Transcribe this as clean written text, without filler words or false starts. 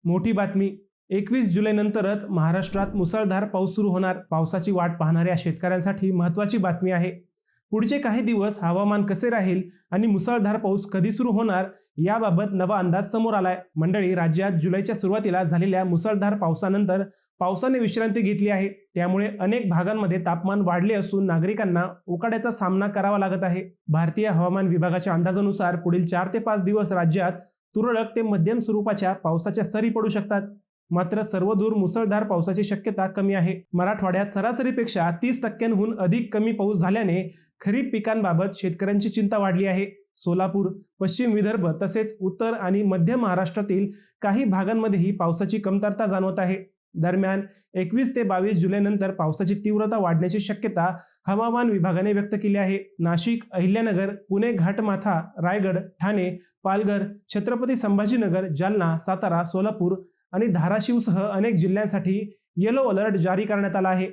मोठी बातमी. 21 जुलै नंतरच महाराष्ट्रात मुसळधार पाऊस सुरू होणार. पावसाची वाट पाहणाऱ्या शेतकऱ्यांसाठी महत्त्वाची बातमी आहे. पुढचे काही दिवस हवामान कसे राहील आणि मुसळधार पाऊस कधी सुरू होणार याबाबत नवा अंदाज समोर आलाय. मंडळी, राज्यात जुलैच्या सुरुवातीला झालेल्या मुसळधार पावसानंतर पावसाने विश्रांती घेतली आहे. त्यामुळे अनेक भागांमध्ये तापमान वाढले असून नागरिकांना उकाड्याचा सामना करावा लागत आहे. भारतीय हवामान विभागाच्या अंदाजानुसार पुढील 4 ते 5 दिवस राज्यात तुरळक ते मध्यम स्वरूपाच्या पावसाच्या सरी पडू शकतात. मात्र सर्वदूर मुसळधार पावसाची शक्यता कमी आहे. मराठवाड्यात सरासरीपेक्षा 30% अधिक कमी पाऊस झाल्याने खरीप पिकांबाबत शेतकऱ्यांची चिंता वाढली आहे. सोलापूर, पश्चिम विदर्भ तसेच उत्तर आणि मध्य महाराष्ट्रातील काही भागांमध्येही पावसाची कमतरता जाणवत आहे. दरम्यान 21 ते 22 जुलै नंतर पावसाची तीव्रता वाढण्याची शक्यता हवामान विभागाने व्यक्त केली आहे. नाशिक, अहिल्यानगर, पुणे घाटमाथा, रायगड, ठाणे, पालघर, छत्रपती संभाजीनगर, जालना, सातारा, सोलापूर आणि धाराशिवसह अनेक जिल्ह्यांसाठी येलो अलर्ट जारी करण्यात आला आहे.